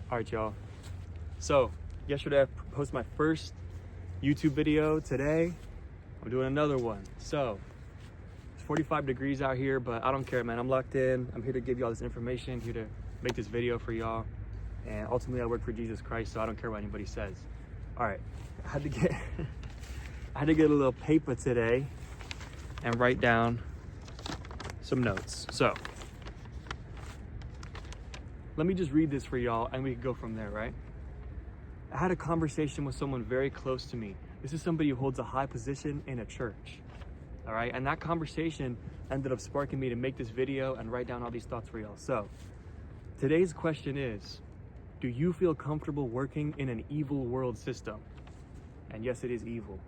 All right, y'all. So yesterday I posted my first YouTube video. Today I'm doing another one. So it's 45 degrees out here, but I don't care, man. I'm locked in. I'm here to give you all this information, here to make this video for y'all. And ultimately I work for Jesus Christ, so I don't care what anybody says. All right, I had to get a little paper today and write down some notes. So let me just read this for y'all and we can go from there, right? I had a conversation with someone very close to me. This is somebody who holds a high position in a church, all right? And that conversation ended up sparking me to make this video and write down all these thoughts for y'all. So today's question is, do you feel comfortable working in an evil world system? And yes, it is evil.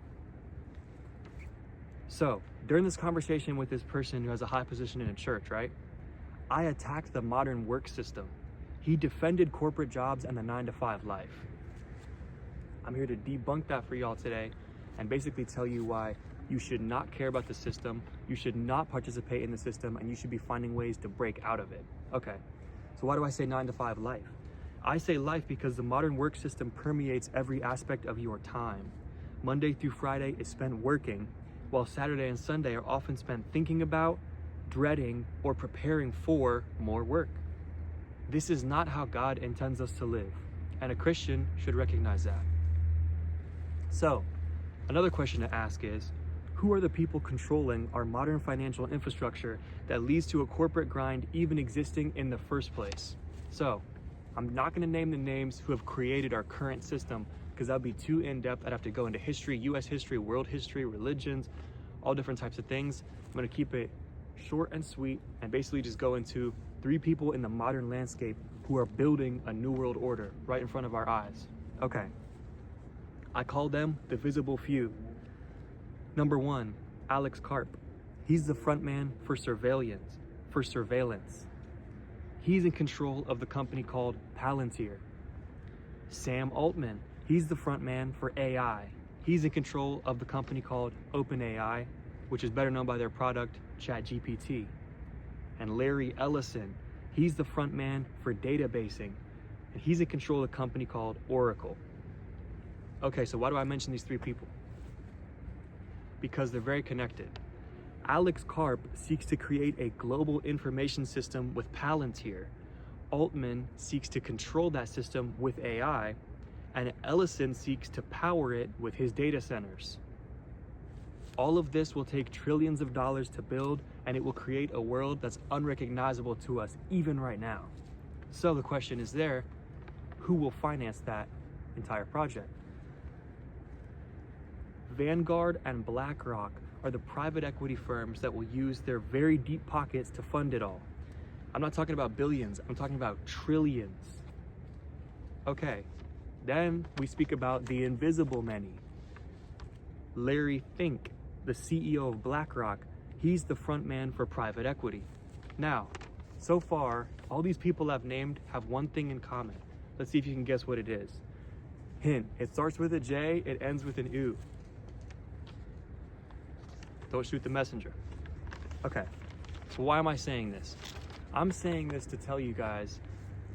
So during this conversation with this person who has a high position in a church, right? I attacked the modern work system. He defended corporate jobs and the 9-to-5 life. I'm here to debunk that for y'all today and basically tell you why you should not care about the system, you should not participate in the system, and you should be finding ways to break out of it. Okay, so why do I say 9-to-5 life? I say life because the modern work system permeates every aspect of your time. Monday through Friday is spent working, while Saturday and Sunday are often spent thinking about, dreading, or preparing for more work. This is not how God intends us to live, and a Christian should recognize that. So, another question to ask is, who are the people controlling our modern financial infrastructure that leads to a corporate grind even existing in the first place? So, I'm not going to name the names who have created our current system because that would be too in-depth. I'd have to go into history, US history, world history, religions, all different types of things. I'm going to keep it short and sweet and basically just go into 3 people in the modern landscape who are building a new world order right in front of our eyes. Okay, I call them the visible few. Number 1, Alex Karp. He's the front man for surveillance. He's in control of the company called Palantir. Sam Altman, he's the front man for AI. He's in control of the company called OpenAI, which is better known by their product, ChatGPT. And Larry Ellison, he's the front man for databasing, and he's in control of a company called Oracle. Okay, so why do I mention these 3 people? Because they're very connected. Alex Karp seeks to create a global information system with Palantir. Altman seeks to control that system with AI, and Ellison seeks to power it with his data centers. All of this will take trillions of dollars to build, and it will create a world that's unrecognizable to us even right now. So the question is there, who will finance that entire project? Vanguard and BlackRock are the private equity firms that will use their very deep pockets to fund it all. I'm not talking about billions, I'm talking about trillions. Okay, then we speak about the invisible many. Larry Fink, the CEO of BlackRock, he's the front man for private equity. Now, so far, all these people I've named have one thing in common. Let's see if you can guess what it is. Hint, it starts with a J, it ends with an U. Don't shoot the messenger. Okay, so why am I saying this? I'm saying this to tell you guys,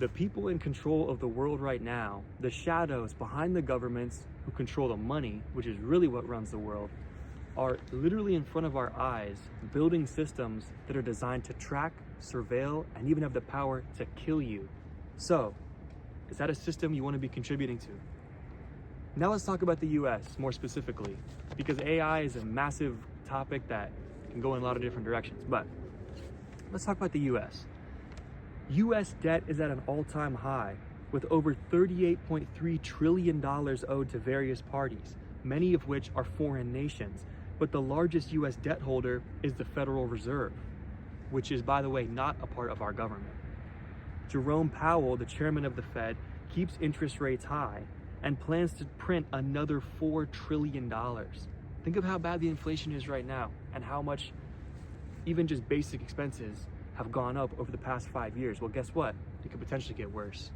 the people in control of the world right now, the shadows behind the governments who control the money, which is really what runs the world, are literally in front of our eyes, building systems that are designed to track, surveil, and even have the power to kill you. So, is that a system you want to be contributing to? Now let's talk about the US more specifically, because AI is a massive topic that can go in a lot of different directions, but let's talk about the US. US debt is at an all-time high, with over $38.3 trillion owed to various parties, many of which are foreign nations, but the largest US debt holder is the Federal Reserve, which is, by the way, not a part of our government. Jerome Powell, the chairman of the Fed, keeps interest rates high and plans to print another $4 trillion. Think of how bad the inflation is right now and how much even just basic expenses have gone up over the past 5 years. Well, guess what? It could potentially get worse.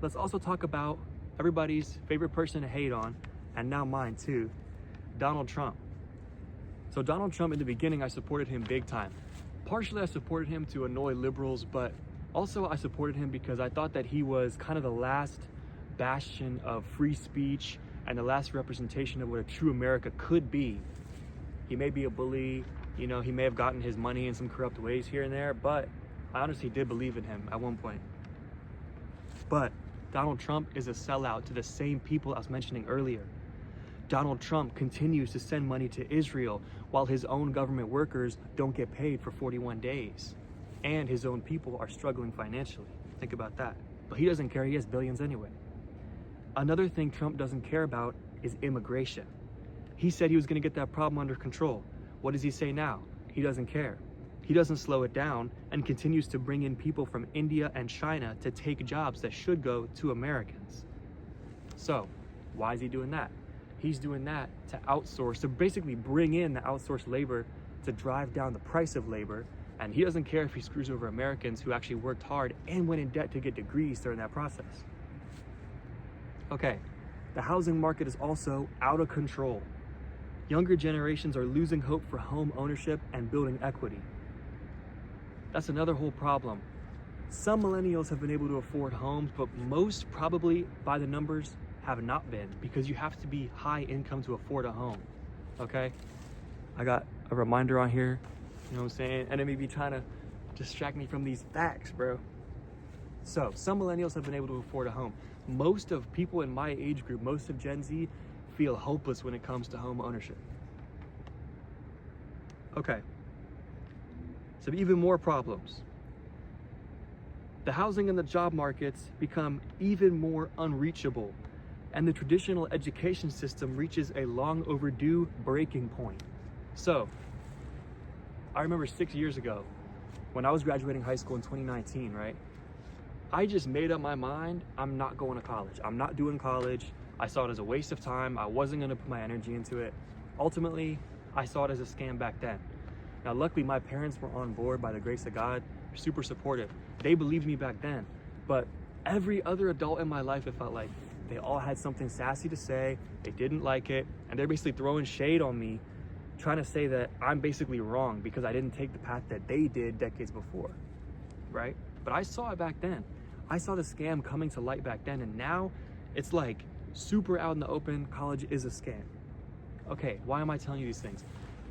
Let's also talk about everybody's favorite person to hate on, and now mine too, Donald Trump. So Donald Trump, in the beginning, I supported him big time. Partially I supported him to annoy liberals, but Also, I supported him because I thought that he was kind of the last bastion of free speech and the last representation of what a true America could be. He may be a bully, he may have gotten his money in some corrupt ways here and there, but I honestly did believe in him at one point. But Donald Trump is a sellout to the same people I was mentioning earlier. Donald Trump continues to send money to Israel while his own government workers don't get paid for 41 days. And his own people are struggling financially. Think about that. But he doesn't care, he has billions anyway. Another thing Trump doesn't care about is immigration. He said he was gonna get that problem under control. What does he say now? He doesn't care. He doesn't slow it down and continues to bring in people from India and China to take jobs that should go to Americans. So, why is he doing that? He's doing that to outsource, to basically bring in the outsourced labor to drive down the price of labor. And he doesn't care if he screws over Americans who actually worked hard and went in debt to get degrees during that process. Okay, the housing market is also out of control. Younger generations are losing hope for home ownership and building equity. That's another whole problem. Some millennials have been able to afford homes, but most, probably by the numbers, have not been, because you have to be high income to afford a home. Okay, I got a reminder on here, you know what I'm saying? And it may be trying to distract me from these facts, bro. So some millennials have been able to afford a home. Most of people in my age group, most of Gen Z, feel hopeless when it comes to home ownership. Okay, so even more problems. The housing and the job markets become even more unreachable, and the traditional education system reaches a long overdue breaking point. So, I remember 6 years ago, when I was graduating high school in 2019, right? I just made up my mind, I'm not going to college. I'm not doing college. I saw it as a waste of time. I wasn't gonna put my energy into it. Ultimately, I saw it as a scam back then. Now, luckily, my parents were on board by the grace of God, super supportive. They believed me back then. But every other adult in my life, it felt like they all had something sassy to say, they didn't like it, and they're basically throwing shade on me, trying to say that I'm basically wrong because I didn't take the path that they did decades before, right? But I saw it back then. I saw the scam coming to light back then, and now it's like super out in the open, college is a scam. Okay, why am I telling you these things?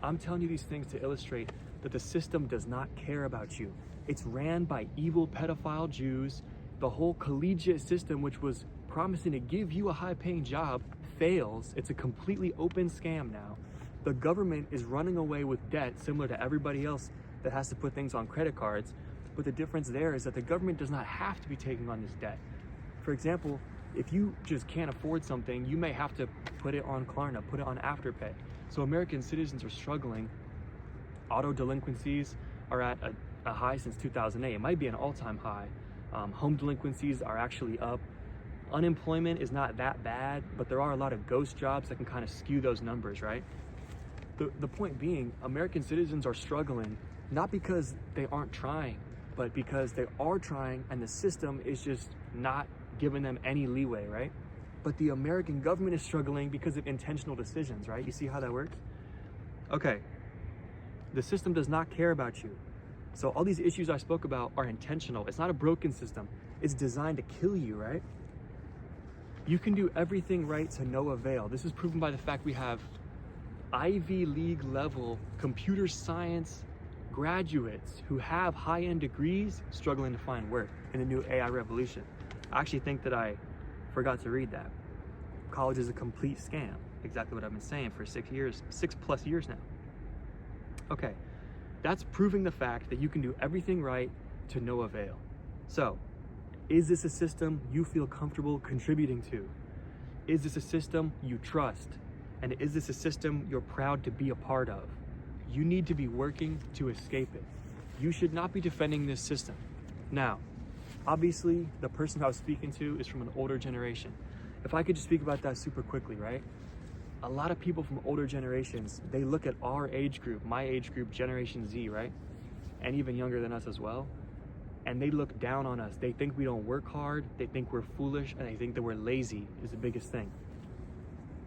I'm telling you these things to illustrate that the system does not care about you. It's ran by evil pedophile Jews. The whole collegiate system, which was promising to give you a high-paying job, fails. It's a completely open scam now. The government is running away with debt similar to everybody else that has to put things on credit cards. But the difference there is that the government does not have to be taking on this debt. For example, if you just can't afford something, you may have to put it on Klarna, put it on Afterpay. So American citizens are struggling. Auto delinquencies are at a high since 2008. It might be an all-time high. Home delinquencies are actually up. Unemployment is not that bad, but there are a lot of ghost jobs that can kind of skew those numbers, right? The point being, American citizens are struggling, not because they aren't trying, but because they are trying and the system is just not giving them any leeway, right? But the American government is struggling because of intentional decisions, right? You see how that works? Okay, the system does not care about you. So all these issues I spoke about are intentional. It's not a broken system. It's designed to kill you, right? You can do everything right to no avail. This is proven by the fact we have Ivy League level computer science graduates who have high-end degrees struggling to find work in the new AI revolution. I actually think that I forgot to read that. College is a complete scam. Exactly what I've been saying for 6 years, 6+ years now. Okay, that's proving the fact that you can do everything right to no avail. So, is this a system you feel comfortable contributing to? Is this a system you trust? And is this a system you're proud to be a part of? You need to be working to escape it. You should not be defending this system. Now, obviously, the person I was speaking to is from an older generation. If I could just speak about that super quickly, right? A lot of people from older generations, they look at our age group, my age group, Generation Z, right? And even younger than us as well. And they look down on us. They think we don't work hard, they think we're foolish, and they think that we're lazy is the biggest thing.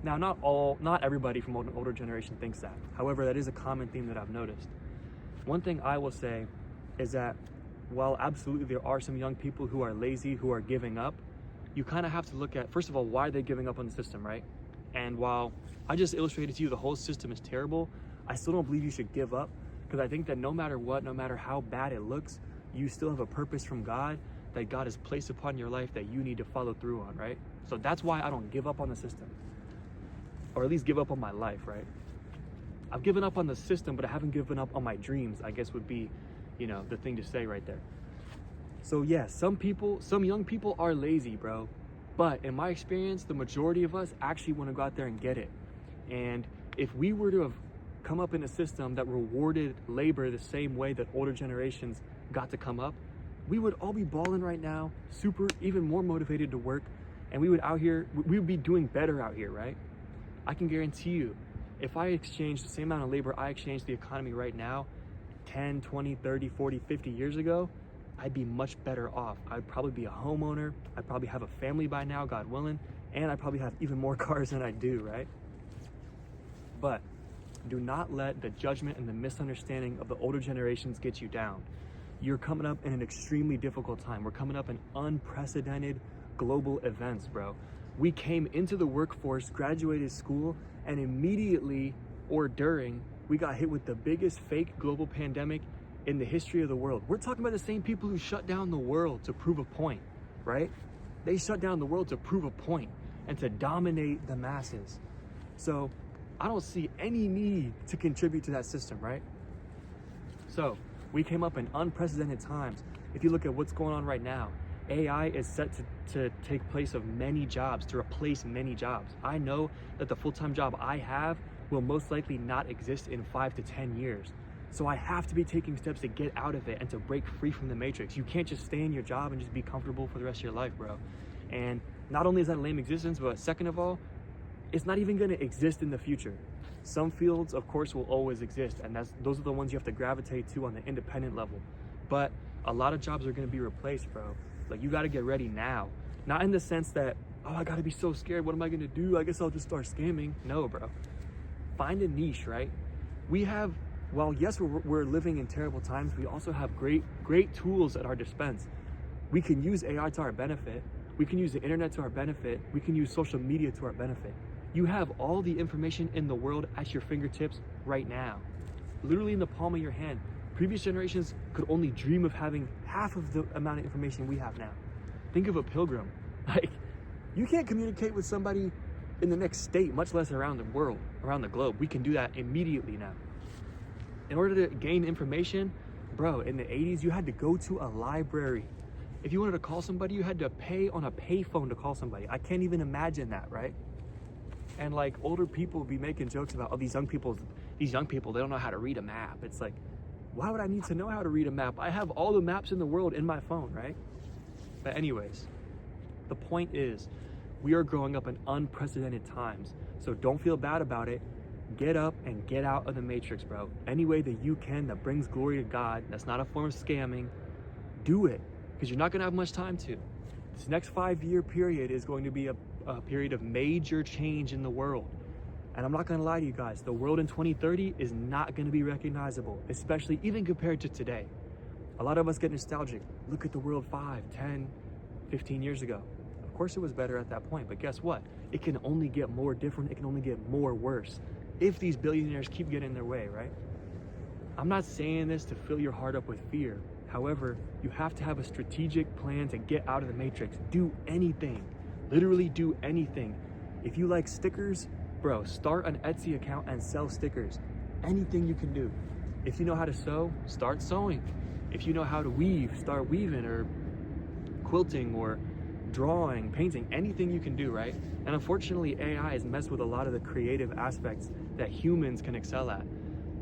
Now, not everybody from an older generation thinks that. However, that is a common theme that I've noticed. One thing I will say is that while absolutely there are some young people who are lazy, who are giving up, you kind of have to look at, first of all, why are they giving up on the system, right? And while I just illustrated to you the whole system is terrible, I still don't believe you should give up, because I think that no matter what, no matter how bad it looks, you still have a purpose from God that God has placed upon your life that you need to follow through on, right? So that's why I don't give up on the system, or at least give up on my life, right? I've given up on the system, but I haven't given up on my dreams, I guess would be, the thing to say right there. So yeah, some young people are lazy, bro. But in my experience, the majority of us actually want to go out there and get it. And if we were to have come up in a system that rewarded labor the same way that older generations got to come up, we would all be balling right now, even more motivated to work, and we would be doing better out here, right? I can guarantee you, if I exchange the same amount of labor I exchange the economy right now, 10, 20, 30, 40, 50 years ago, I'd be much better off. I'd probably be a homeowner. I'd probably have a family by now, God willing, and I'd probably have even more cars than I do, right? But do not let the judgment and the misunderstanding of the older generations get you down. You're coming up in an extremely difficult time. We're coming up in unprecedented global events, bro. We came into the workforce, graduated school, and immediately or during, we got hit with the biggest fake global pandemic in the history of the world. We're talking about the same people who shut down the world to prove a point, right? They shut down the world to prove a point and to dominate the masses. So I don't see any need to contribute to that system, right? So we came up in unprecedented times. If you look at what's going on right now, AI is set to take place of many jobs, to replace many jobs. I know that the full-time job I have will most likely not exist in 5 to 10 years. So I have to be taking steps to get out of it and to break free from the matrix. You can't just stay in your job and just be comfortable for the rest of your life, bro. And not only is that a lame existence, but second of all, it's not even gonna exist in the future. Some fields, of course, will always exist, and those are the ones you have to gravitate to on the independent level. But a lot of jobs are gonna be replaced, bro. Like, you gotta get ready now. Not in the sense that, oh, I gotta be so scared, what am I gonna do? I guess I'll just start scamming. No, bro. Find a niche, right? While yes, we're living in terrible times, we also have great tools at our dispense. We can use AI to our benefit. We can use the internet to our benefit. We can use social media to our benefit. You have all the information in the world at your fingertips right now, literally in the palm of your hand. Previous generations could only dream of having half of the amount of information we have now. Think of a pilgrim. Like, you can't communicate with somebody in the next state, much less around the world, around the globe. We can do that immediately now. In order to gain information, bro, in the 80s, you had to go to a library. If you wanted to call somebody, you had to pay on a payphone to call somebody. I can't even imagine that, right? And like, older people be making jokes about, oh, these young people, they don't know how to read a map. It's like, why would I need to know how to read a map? I have all the maps in the world in my phone, right? But anyways, the point is, we are growing up in unprecedented times. So don't feel bad about it. Get up and get out of the matrix, bro. Any way that you can that brings glory to God, that's not a form of scamming, do it, because you're not gonna have much time to. This next 5-year period is going to be a period of major change in the world. And I'm not gonna lie to you guys, the world in 2030 is not gonna be recognizable, especially even compared to today. A lot of us get nostalgic. Look at the world 5, 10, 15 years ago. Of course it was better at that point, but guess what? It can only get more different, it can only get more worse if these billionaires keep getting in their way, right? I'm not saying this to fill your heart up with fear. However, you have to have a strategic plan to get out of the matrix. Do anything, literally do anything. If you like stickers, bro, start an Etsy account and sell stickers. Anything you can do. If you know how to sew, start sewing. If you know how to weave, start weaving, or quilting, or drawing, painting, anything you can do, right? And unfortunately, AI has messed with a lot of the creative aspects that humans can excel at.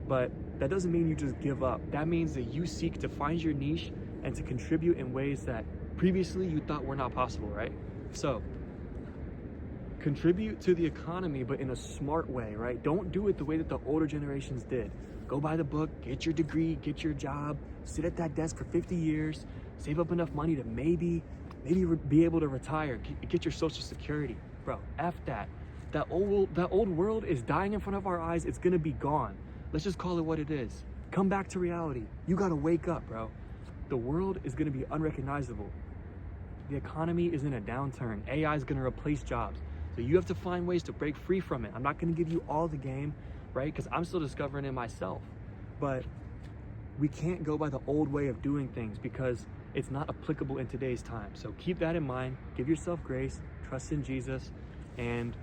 But that doesn't mean you just give up. That means that you seek to find your niche and to contribute in ways that previously you thought were not possible, right? So, contribute to the economy, but in a smart way, right? Don't do it the way that the older generations did. Go buy the book, get your degree, get your job, sit at that desk for 50 years, save up enough money to maybe be able to retire, get your social security. Bro, F that. That old world is dying in front of our eyes. It's gonna be gone. Let's just call it what it is. Come back to reality. You gotta wake up, bro. The world is going to be unrecognizable. The economy is in a downturn. AI is going to replace jobs. So you have to find ways to break free from it. I'm not going to give you all the game, right? Because I'm still discovering it myself. But we can't go by the old way of doing things because it's not applicable in today's time. So keep that in mind. Give yourself grace. Trust in Jesus. And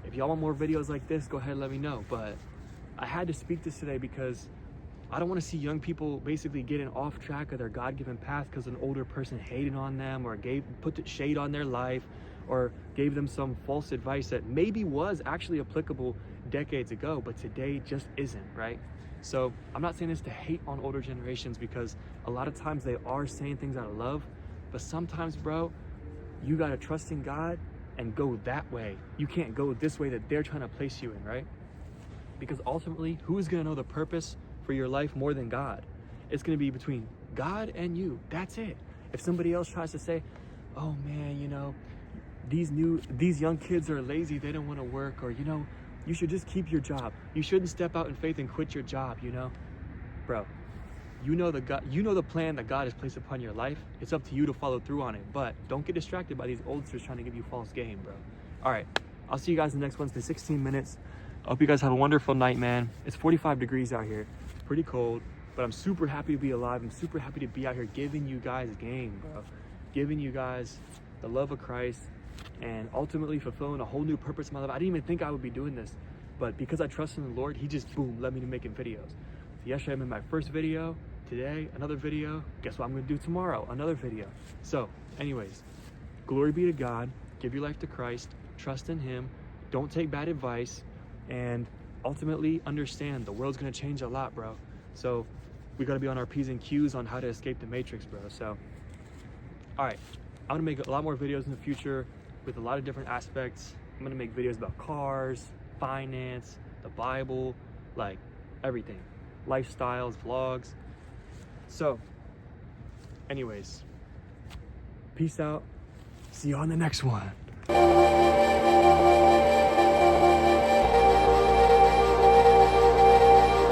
if y'all want more videos like this, go ahead and let me know. But I had to speak this today because I don't want to see young people basically getting off track of their God-given path because an older person hated on them or put the shade on their life or gave them some false advice that maybe was actually applicable decades ago, but today just isn't, right? So I'm not saying this to hate on older generations because a lot of times they are saying things out of love, but sometimes, bro, you got to trust in God and go that way. You can't go this way that they're trying to place you in, right? Because ultimately, who is going to know the purpose for your life more than God? It's going to be between God and you. That's it. If somebody else tries to say, oh man, you know, these young kids are lazy, they don't want to work, or you know, you should just keep your job. You shouldn't step out in faith and quit your job, you know? Bro, you know the plan that God has placed upon your life. It's up to you to follow through on it, but don't get distracted by these oldsters trying to give you false game, bro. All right, I'll see you guys in the next one. It's been 16 minutes. I hope you guys have a wonderful night, man. It's 45 degrees out here. It's pretty cold, but I'm super happy to be alive. I'm super happy to be out here giving you guys game, bro. Giving you guys the love of Christ and ultimately fulfilling a whole new purpose in my life. I didn't even think I would be doing this, but because I trust in the Lord, he just, boom, led me to making videos. So yesterday I made my first video. Today, another video. Guess what I'm gonna do tomorrow? Another video. So, anyways, glory be to God. Give your life to Christ. Trust in him. Don't take bad advice. And ultimately understand the world's gonna change a lot, bro. So we gotta be on our P's and Q's on how to escape the matrix, bro. So, all right, I'm gonna make a lot more videos in the future with a lot of different aspects. I'm gonna make videos about cars, finance, the Bible, like everything, lifestyles, vlogs. So, anyways, peace out. See you on the next one.